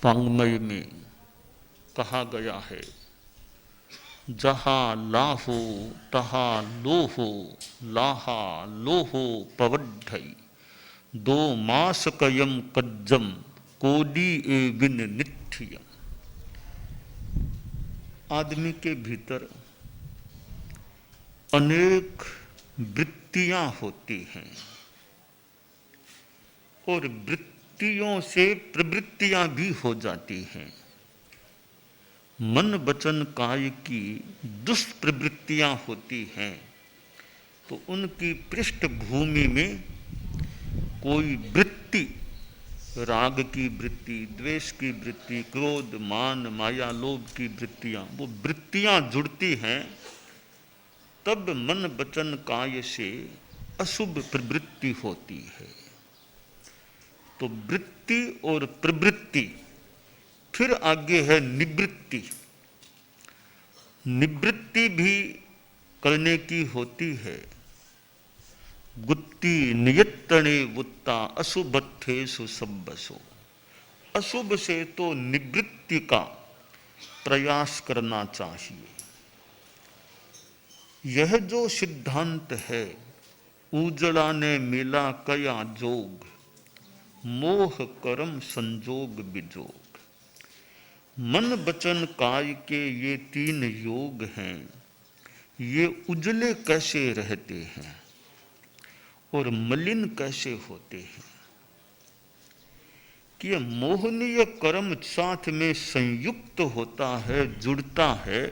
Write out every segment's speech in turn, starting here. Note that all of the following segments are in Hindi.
वाङ्मय में कहा गया है, जहाँ लाहो तहाँ लोहो, लाहा लोहो पवड्ढई, दो मास कयम कज्जम कोडी ए बिन निठ्यम। आदमी के भीतर अनेक वृत्तियां होती हैं और वृत्तियों से प्रवृत्तियां भी हो जाती हैं। मन वचन काय की दुष्प्रवृत्तियां होती हैं तो उनकी पृष्ठभूमि में कोई वृत्ति, राग की वृत्ति, द्वेष की वृत्ति, क्रोध, मान, माया, लोभ की वृत्तियां, वो वृत्तियां जुड़ती हैं, तब मन वचन काय से अशुभ प्रवृत्ति होती है। तो वृत्ति और प्रवृत्ति, फिर आगे है निवृत्ति। निवृत्ति भी करने की होती है। गुत्ती नियत्तणे वुत्ता अशुभत्थे सुसब्बसो। अशुभ से तो निवृत्ति का प्रयास करना चाहिए। यह जो सिद्धांत है, उजड़ा ने मिला कया जोग, मोह करम संजोग विजोग। मन वचन काय के ये तीन योग हैं, ये उजले कैसे रहते हैं और मलिन कैसे होते हैं कि ये मोहनीय कर्म साथ में संयुक्त होता है, जुड़ता है,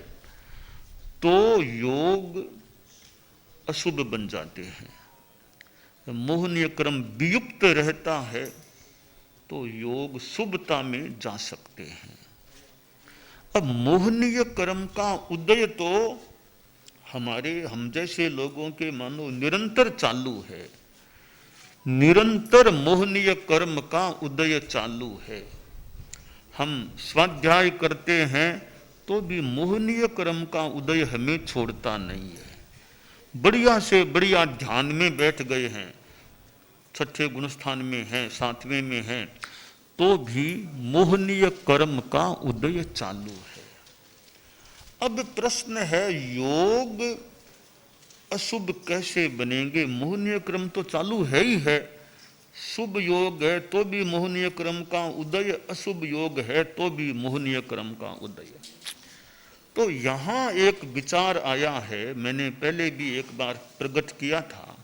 तो योग अशुभ बन जाते हैं। मोहनीय कर्म वियुक्त रहता है तो योग शुभता में जा सकते हैं। अब मोहनीय कर्म का उदय तो हम जैसे लोगों के मानो निरंतर चालू है। निरंतर मोहनीय कर्म का उदय चालू है। हम स्वाध्याय करते हैं तो भी मोहनीय कर्म का उदय हमें छोड़ता नहीं है। बढ़िया से बढ़िया ध्यान में बैठ गए हैं, छठे गुणस्थान में हैं, सातवें में हैं, तो भी मोहनीय कर्म का उदय चालू है। अब प्रश्न है, योग अशुभ कैसे बनेंगे? मोहनीय कर्म तो चालू है ही है। शुभ योग है तो भी मोहनीय कर्म का उदय, अशुभ योग है तो भी मोहनीय कर्म का उदय। तो यहाँ एक विचार आया है, मैंने पहले भी एक बार प्रकट किया था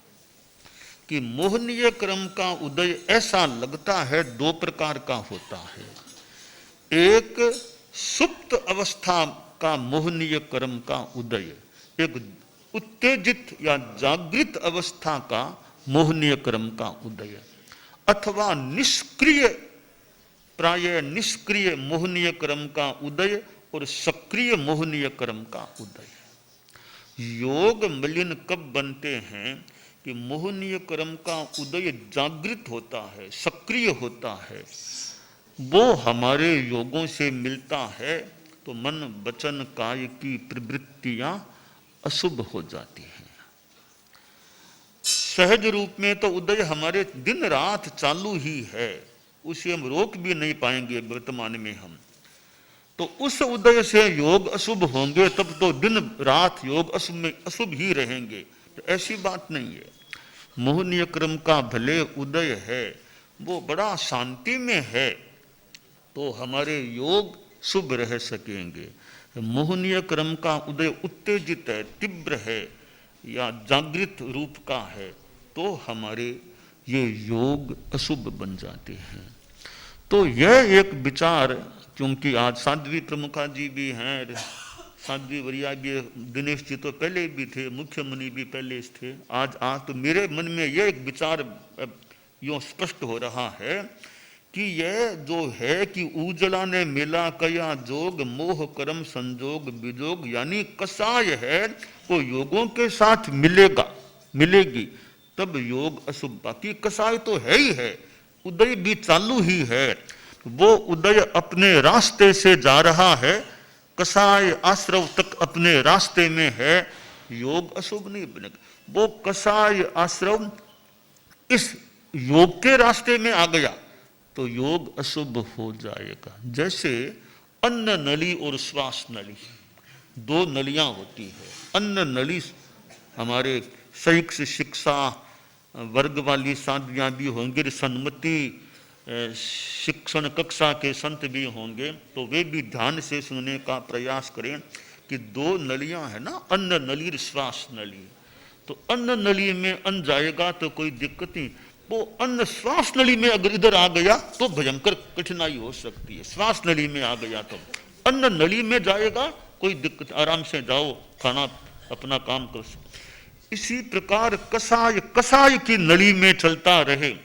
कि मोहनीय कर्म का उदय ऐसा लगता है दो प्रकार का होता है। एक सुप्त अवस्था का मोहनीय कर्म का उदय, एक उत्तेजित या जागृत अवस्था का मोहनीय कर्म का उदय, अथवा निष्क्रिय, प्राय निष्क्रिय मोहनीय कर्म का उदय और सक्रिय मोहनीय कर्म का उदय। योग मलिन कब बनते हैं कि मोहनीय कर्म का उदय जागृत होता है, सक्रिय होता है, वो हमारे योगों से मिलता है, तो मन वचन काय की प्रवृत्तियां अशुभ हो जाती हैं। सहज रूप में तो उदय हमारे दिन रात चालू ही है, उसे हम रोक भी नहीं पाएंगे वर्तमान में हम। तो उस उदय से योग अशुभ होंगे, तब तो दिन रात योग अशुभ में अशुभ ही रहेंगे। तो ऐसी बात नहीं है। मोहनीय कर्म का भले उदय है, वो बड़ा शांति में है, तो हमारे योग शुभ रह सकेंगे। मोहनीय कर्म का उदय उत्तेजित है, तीव्र है या जागृत रूप का है, तो हमारे ये योग अशुभ बन जाते हैं। तो यह एक विचार, क्योंकि आज साध्वी प्रमुखा जी भी हैं, साध्वी वरिया भी, दिनेश जी तो पहले भी थे, मुख्य मुनि भी पहले थे। आज तो मेरे मन में यह एक विचार यूँ स्पष्ट हो रहा है कि यह जो है कि उजला ने मिला कया जोग, मोह कर्म संजोग विजोग, यानी कसाय है, वो योगों के साथ मिलेगी तब योग अशुभ। बाकी कसाय तो है ही है, उदय भी चालू ही है, वो उदय अपने रास्ते से जा रहा है, कसाय आश्रव तक अपने रास्ते में है, योग अशुभ नहीं बनेगा। वो कसाय आश्रव इस योग के रास्ते में आ गया तो योग अशुभ हो जाएगा। जैसे अन्न नली और श्वास नली, दो नलियां होती है। अन्न नली हमारे शैक्षिक शिक्षा वर्ग वाली साधियाँ भी होंगे, सन्मति शिक्षण कक्षा के संत भी होंगे, तो वे भी ध्यान से सुनने का प्रयास करें कि दो नलियां है ना, अन्न नली और श्वास नली। तो अन्न नली में अन्न जाएगा तो कोई दिक्कत नहीं, वो अन्न श्वास नली में अगर इधर आ गया तो भयंकर कठिनाई हो सकती है। श्वास नली में आ गया तो अन्न नली में जाएगा, कोई दिक्कत, आराम से जाओ, खाना अपना काम कर सकते। इसी प्रकार कसाय कसाय की नली में चलता रहे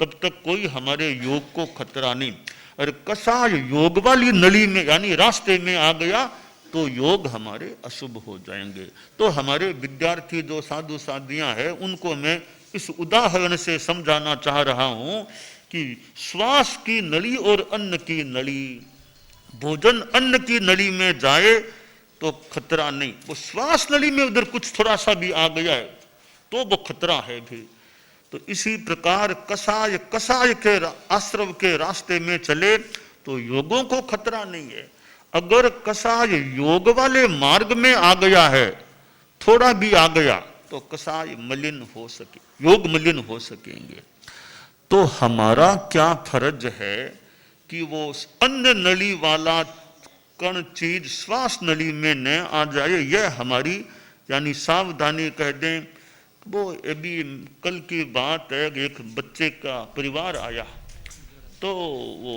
तब तक कोई हमारे योग को खतरा नहीं। और कसाय योग वाली नली में यानी रास्ते में आ गया तो योग हमारे अशुभ हो जाएंगे। तो हमारे विद्यार्थी जो साधु साधियां हैं उनको मैं इस उदाहरण से समझाना चाह रहा हूं कि श्वास की नली और अन्न की नली, भोजन अन्न की नली में जाए तो खतरा नहीं, वो श्वास नली में उधर कुछ थोड़ा सा भी आ गया है तो वो खतरा है भी। तो इसी प्रकार कसाय कसाय के आश्रम के रास्ते में चले तो योगों को खतरा नहीं है। अगर कसाय योग वाले मार्ग में आ गया है, थोड़ा भी आ गया तो कसाय मलिन हो सके, योग मलिन हो सकेंगे। तो हमारा क्या फर्ज है कि वो अन्न नली वाला कण चीज श्वास नली में न आ जाए, यह हमारी यानी सावधानी कह दें। वो अभी कल की बात है, एक बच्चे का परिवार आया तो वो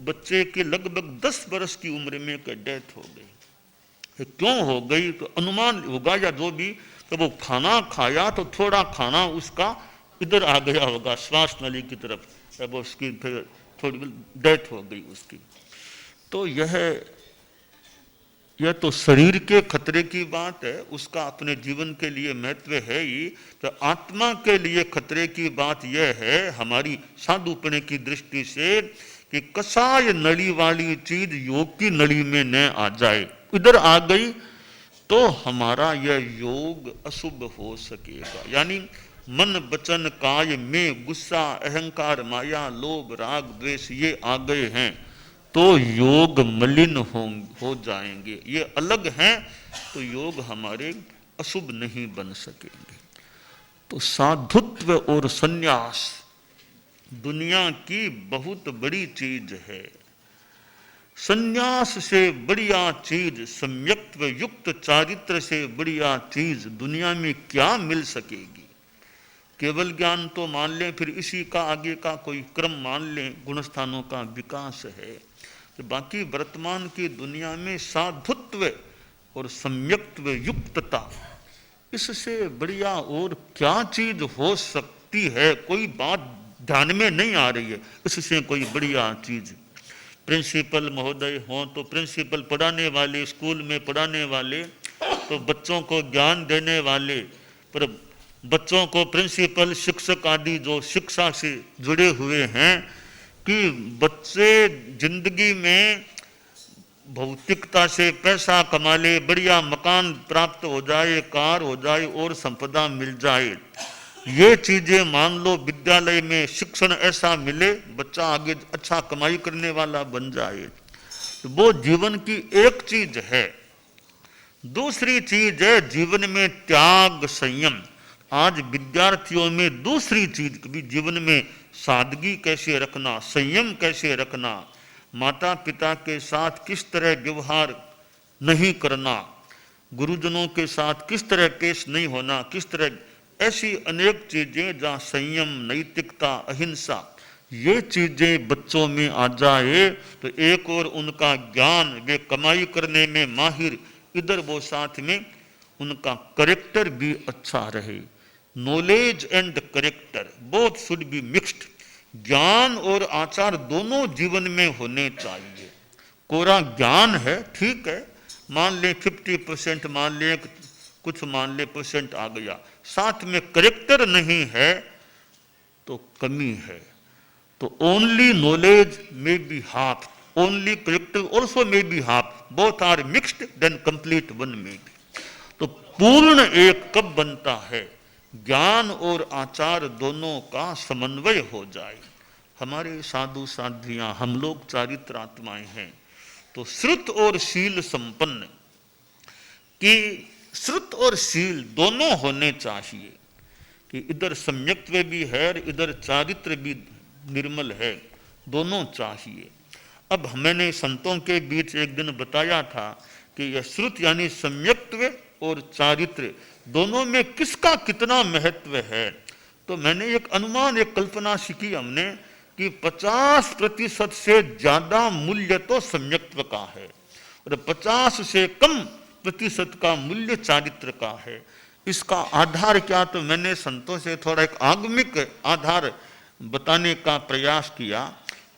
बच्चे के लगभग 10 वर्ष की उम्र में डेथ हो गई। क्यों हो गई तो अनुमान होगा या जो भी, तो वो खाना खाया तो थोड़ा खाना उसका इधर आ गया होगा श्वास नली की तरफ, अब उसकी फिर थोड़ी डेथ हो गई उसकी। तो यह तो शरीर के खतरे की बात है, उसका अपने जीवन के लिए महत्व है ही। तो आत्मा के लिए खतरे की बात यह है हमारी साधुपने की दृष्टि से कि कसाय नली वाली चीज योग की नली में न आ जाए। इधर आ गई तो हमारा यह योग अशुभ हो सकेगा। यानी मन वचन काय में गुस्सा अहंकार माया लोभ राग द्वेष ये आ गए हैं तो योग मलिन हो जाएंगे, ये अलग हैं तो योग हमारे अशुभ नहीं बन सकेंगे। तो साधुत्व और संन्यास दुनिया की बहुत बड़ी चीज है। संन्यास से बढ़िया चीज, सम्यक्त्व युक्त चारित्र से बढ़िया चीज दुनिया में क्या मिल सकेगी। केवल ज्ञान तो मान लें, फिर इसी का आगे का कोई क्रम मान लें, गुणस्थानों का विकास है। तो बाकी वर्तमान की दुनिया में साधुत्व और सम्यक्त्व युक्तता, इससे बढ़िया और क्या चीज हो सकती है, कोई बात ध्यान में नहीं आ रही है। इससे कोई बढ़िया चीज प्रिंसिपल महोदय हों तो प्रिंसिपल पढ़ाने वाले, स्कूल में पढ़ाने वाले तो बच्चों को ज्ञान देने वाले, पर बच्चों को प्रिंसिपल शिक्षक आदि जो शिक्षा से जुड़े हुए हैं कि बच्चे जिंदगी में भौतिकता से पैसा कमा ले, बढ़िया मकान प्राप्त हो जाए, कार हो जाए और संपदा मिल जाए, ये चीजें मान लो विद्यालय में शिक्षण ऐसा मिले, बच्चा आगे अच्छा कमाई करने वाला बन जाए, तो वो जीवन की एक चीज है। दूसरी चीज है जीवन में त्याग संयम। आज विद्यार्थियों में दूसरी चीज भी जीवन में सादगी कैसे रखना, संयम कैसे रखना, माता पिता के साथ किस तरह व्यवहार नहीं करना, गुरुजनों के साथ किस तरह पेश नहीं होना, किस तरह, ऐसी अनेक चीजें जहाँ संयम नैतिकता अहिंसा ये चीजें बच्चों में आ जाए तो एक और उनका ज्ञान, वे कमाई करने में माहिर, इधर वो साथ में उनका करेक्टर भी अच्छा रहे। Knowledge and character both should be mixed. ज्ञान और आचार दोनों जीवन में होने चाहिए। कोरा ज्ञान है ठीक है, मान ले 50% मान ले, कुछ मान ले % आ गया, साथ में करेक्टर नहीं है तो कमी है। तो only knowledge may be half, only character also may be half, both are mixed then complete one may be. तो पूर्ण एक कब बनता है, ज्ञान और आचार दोनों का समन्वय हो जाए। हमारे साधु साध्वियाँ, हम लोग चारित्रात्माएं हैं, तो श्रुत और शील संपन्न, कि श्रुत और शील दोनों होने चाहिए, कि इधर सम्यक्त्व भी है और इधर चारित्र भी निर्मल है, दोनों चाहिए। अब मैंने संतों के बीच एक दिन बताया था कि यह श्रुत यानी सम्यक्त्व और चारित्र दोनों में किसका कितना महत्व है। तो मैंने एक अनुमान, एक कल्पना सीखी हमने कि 50% से ज्यादा मूल्य तो सम्यक्त्व का है और 50 से कम प्रतिशत का मूल्य चारित्र का है। इसका आधार क्या, तो मैंने संतों से थोड़ा एक आगमिक आधार बताने का प्रयास किया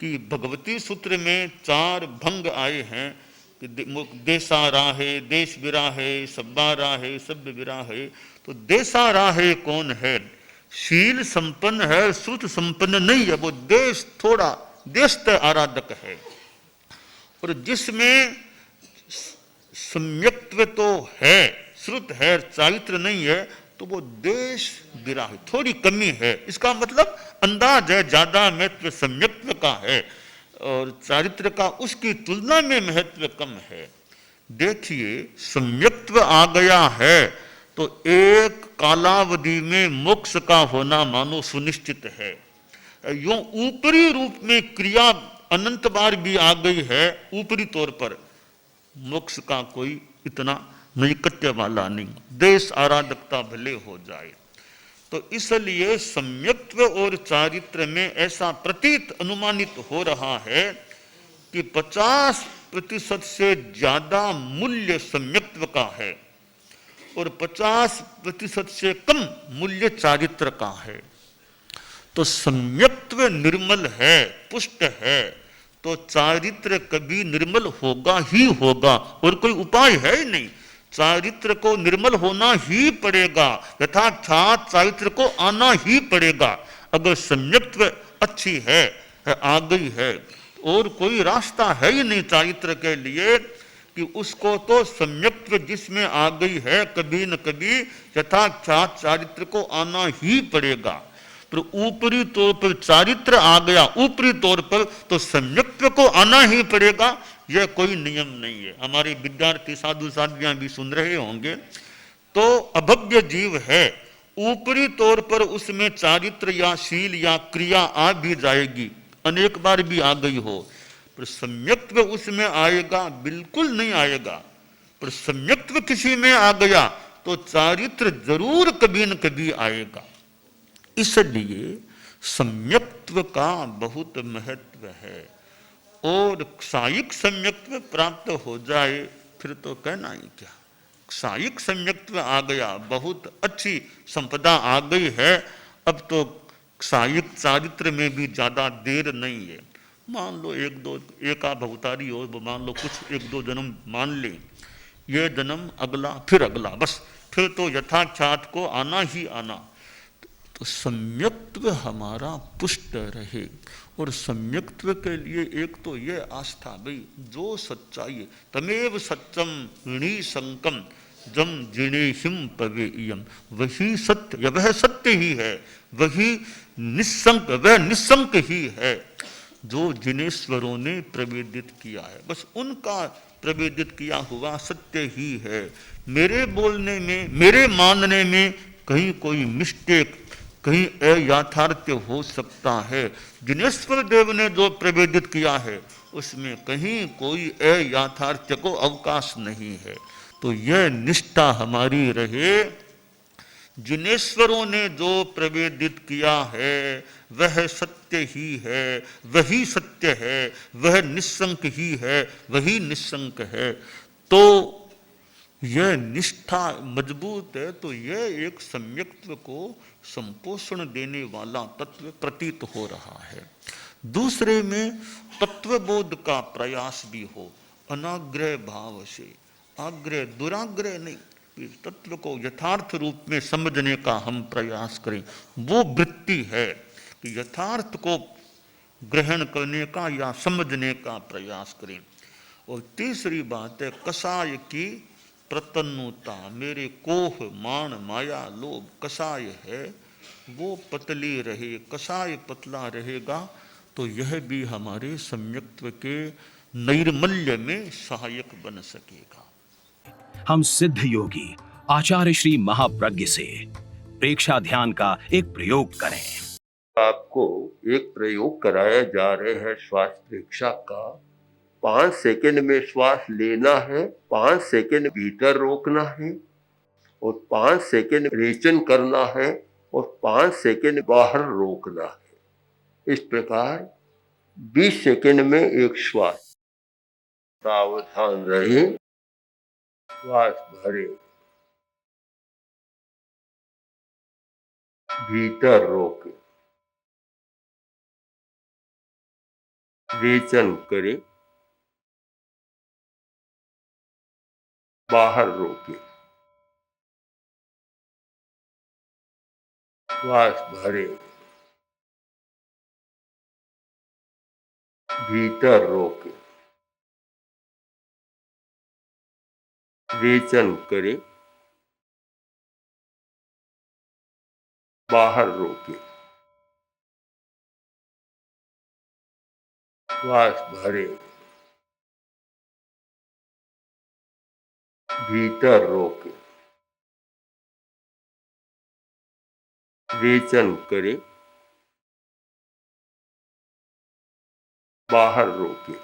कि भगवती सूत्र में 4 भंग आए हैं कि देशा राहे, देश विराहे, सब्बा राहे, सभ्य विराहे। तो देशा राहे कौन है? शील संपन्न है, श्रुत संपन्न नहीं है, वो देश थोड़ा देश आराधक है। और जिसमें सम्यक्त्व तो है, श्रुत है, चारित्र नहीं है, तो वो देश विराह, थोड़ी कमी है। इसका मतलब अंदाज है ज्यादा महत्व सम्यक्त्व का है और चारित्र का उसकी तुलना में महत्व कम है। देखिए, सम्यक्त्व आ गया है तो एक कालावधि में मोक्ष का होना मानो सुनिश्चित है। यूं ऊपरी रूप में क्रिया अनंत बार भी आ गई है, ऊपरी तौर पर मोक्ष का कोई इतना नैकट्य वाला नहीं, देश आराधकता भले हो जाए। तो इसलिए सम्यक्त्व और चारित्र में ऐसा प्रतीत अनुमानित हो रहा है कि 50% से ज्यादा मूल्य सम्यक्त्व का है और 50% से कम मूल्य चारित्र का है। तो सम्यक्त्व निर्मल है, पुष्ट है, तो चारित्र कभी निर्मल होगा ही होगा और कोई उपाय है ही नहीं। चारित्र को निर्मल होना ही पड़ेगा, यथार्थ चारित्र को आना ही पड़ेगा। अगर सम्यक्त्व अच्छी है, आ गई है, और कोई रास्ता है ही नहीं चारित्र के लिए कि उसको तो सम्यक्त्व जिसमें आ गई है कभी न कभी यथार्थ चारित्र को आना ही पड़ेगा। तो ऊपरी तौर पर चारित्र आ गया, ऊपरी तौर पर तो सम्यक्त्व को आना ही पड़ेगा, यह कोई नियम नहीं है। हमारे विद्यार्थी साधु साध्वियां भी सुन रहे होंगे। तो अभव्य जीव है, ऊपरी तौर पर उसमें चारित्र या शील या क्रिया आ भी जाएगी, अनेक बार भी आ गई हो, पर सम्यक्त्व उसमें आएगा बिल्कुल नहीं आएगा। पर सम्यक्त्व किसी में आ गया तो चारित्र जरूर कभी न कभी आएगा। इसलिए सम्यक्त्व का बहुत महत्व है और सायिक सम्यक्त्व प्राप्त हो जाए फिर तो कहना ही क्या। सायिक सम्यक्त्व आ गया, बहुत अच्छी संपदा आ गई है, अब तो सायिक चारित्र में भी ज्यादा देर नहीं है। मान लो एक आध अवतारी हो, मान लो कुछ 1-2 जन्म मान ले, ये जन्म अगला फिर अगला, बस फिर तो यथाख्यात को आना ही आना। तो सम्यक्त्व हमारा पुष्ट रहे और सम्यक्त्व के लिए एक तो ये आस्था, भाई जो सच्चाई, तमेव सत्यम निसंकम जम जिनेहिम पवेयम, वही सत्य, वह सत्य ही है, वही निसंक, वह निसंक ही है जो जिनेश्वरों ने प्रवेदित किया है। बस उनका प्रवेदित किया हुआ सत्य ही है। मेरे बोलने में, मेरे मानने में कहीं कोई मिस्टेक, कहीं अयाथार्थ्य हो सकता है। जिनेश्वर देव ने जो प्रवेदित किया है उसमें कहीं कोई अयाथार्थ्य को अवकाश नहीं है। तो यह निष्ठा हमारी रहे, जिनेश्वरों ने जो प्रवेदित किया है वह सत्य ही है, वही सत्य है, वह निस्संक ही है, वही निस्संक है। तो यह निष्ठा मजबूत है, तो यह एक सम्यक्त्व को संपोषण देने वाला तत्व प्रतीत हो रहा है। दूसरे में तत्वबोध का प्रयास भी हो, अनाग्रह भाव से, आग्रह दुराग्रह नहीं, तत्व को यथार्थ रूप में समझने का हम प्रयास करें, वो वृत्ति है कि यथार्थ को ग्रहण करने का या समझने का प्रयास करें। और तीसरी बात है कषाय की प्रतन्नुता, मेरे कोह मान माया लोभ कषाय है वो पतली रहे, कषाय पतला रहेगा तो यह भी हमारे सम्यक्त्व के नैर्मल्य में सहायक बन सकेगा। हम सिद्ध योगी आचार्य श्री महाप्रज्ञ से प्रेक्षा ध्यान का एक प्रयोग करें। आपको एक प्रयोग कराया जा रहे हैं श्वास प्रेक्षा का। 5 सेकंड में श्वास लेना है, 5 सेकंड भीतर रोकना है और 5 सेकंड रेचन करना है और 5 सेकंड बाहर रोकना है। इस प्रकार 20 सेकंड में एक श्वास। सावधान रहे, श्वास भरे, भीतर रोके, रेचन करे, बाहर रोके, श्वास भरे, भीतर रोके, रेचन करे, बाहर रोके, श्वास भरे, भीतर रोके, रेचन करे, बाहर रोके,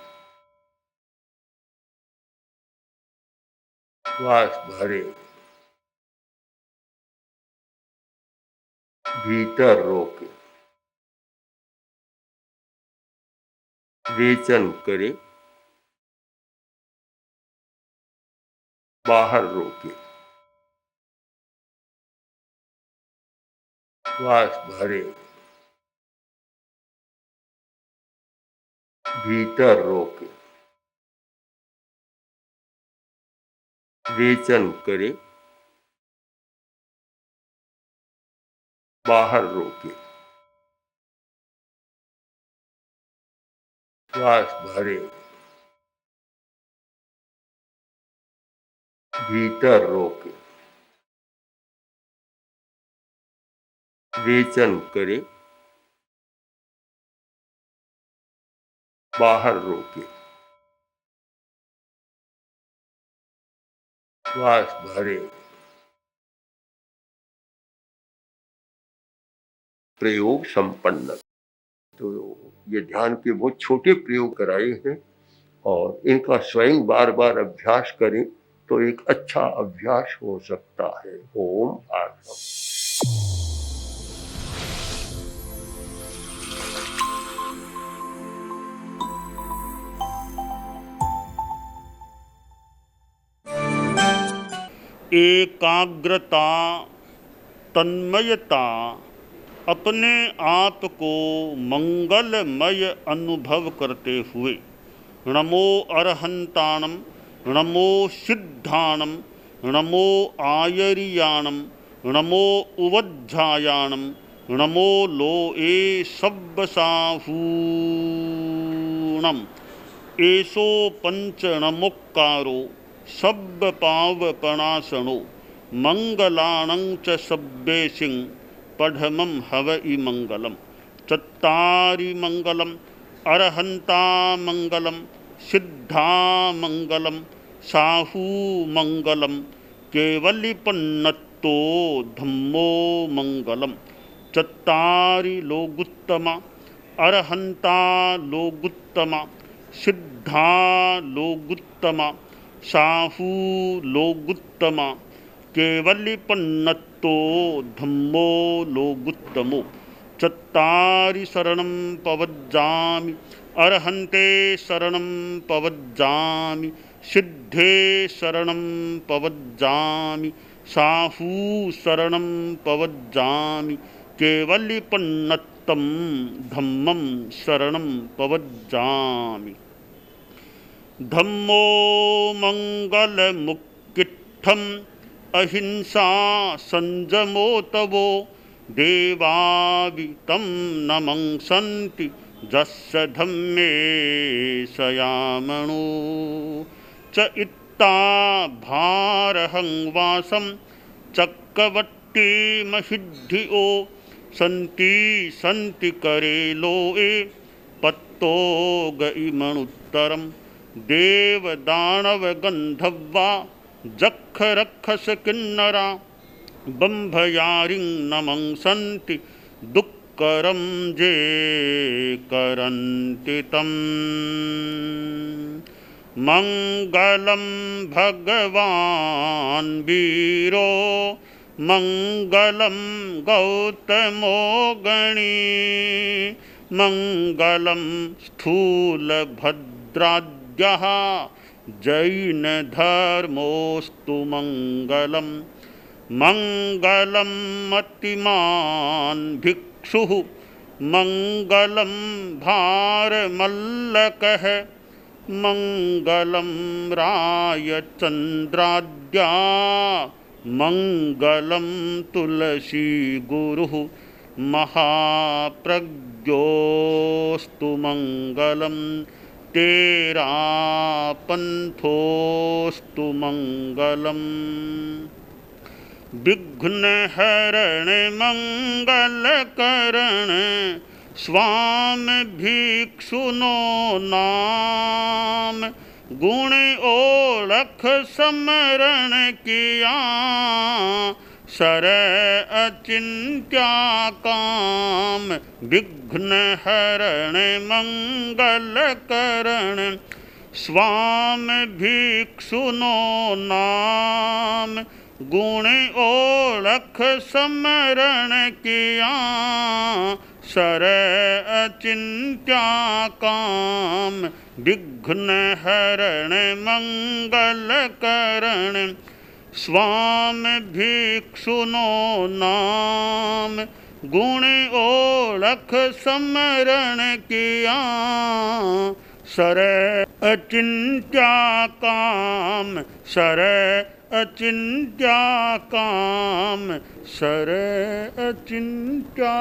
श्वास भरे, भीतर रोके, रेचन करे, बाहर रोके, श्वास भरे, भीतर रोके, रेचन करे, बाहर रोके, श्वास भरे, भीतर रोके, रेचन करे, बाहर रोके, श्वास भरे। प्रयोग संपन्न। तो ये ध्यान के बहुत छोटे प्रयोग कराए हैं और इनका स्वयं बार बार अभ्यास करें तो एक अच्छा अभ्यास हो सकता है। ओम आत्मा। एकाग्रता, तन्मयता, अपने आप को मंगलमय अनुभव करते हुए नमो अरहंताणम, नमो सिद्धाणम, नमो आयरियाणम, नमो उवज्झायाणम, नमो लोए सब्बसाहूणम, एसो पंच नमोक्कारो सब्ब पावपणासनो मंगलाणं च सब्बेसिं पढ़मं हवइ मंगलम। चत्तारि मंगलम, अरहंता मंगलम, सिद्धा मंगलम, साहू मंगलम, केवलिपन्नत्तो धम्मो मंगलम। चत्तारि लोगुत्तमा, अरहंता लोगुत्तमा, सिद्धा लोगुत्तमा, साहू लोगुत्तमा, केवलिपन्नत्तो धम्मो लोगुत्तमो। चत्तारि शरणं पवज्जामि, अरहन्ते शरणं पवज्जामि, सिद्धे शरणं पवज्जामि, साहू शरणं पवज्जामि, केवलिपन्नत्तं धम्मं शरणं पवज्जामि। धम्मो मंगलमुक्किट्ठम् अहिंसा संजमो तवो देवावितं नमंसन्ति जस्य धम्मे सयामणो। च इत्ता भारहं वासं चक्रवर्ती महिद्धियो सन्ति सन्ति करे लोए स्तोग इमनुत्तरम देव दानव गंधर्वा जख रक्षस किन्नरा बंभयारिं नमंसन्ति दुक्करं जे करन्ति तम् मंगलम भगवान वीरो मंगलम गौतमो गणी मंगलम स्थूलभद्राद्यः जैन धर्मोस्तु मंगलम मंगलम मतिमान् भिक्षुः मंगलम भारमल्लकः मंगलम रायचंद्राद्या मंगलम तुलसी गुरुः महाप्रज्ञोस्तु मंगलम तेरा पंथोस्तु मंगलम विघ्न हरण मंगल करण स्वामी भिक्षुनो नाम गुण ओळख समरण किया सर अचिंत्या काम विघ्न हरण मंगल करण स्वामी भिक्षुनो नाम गुण ओळख समरण किया सर अचिंत्या काम विघ्न हरण मंगल करण स्वामी भिक्षुनो नाम गुण ओळख समरण किया सर अचिंत्या काम सर अचिंत्या काम सर अचिंत्या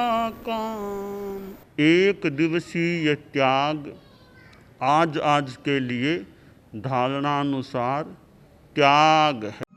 काम। एक दिवसीय त्याग आज के लिए धारणानुसार त्याग है।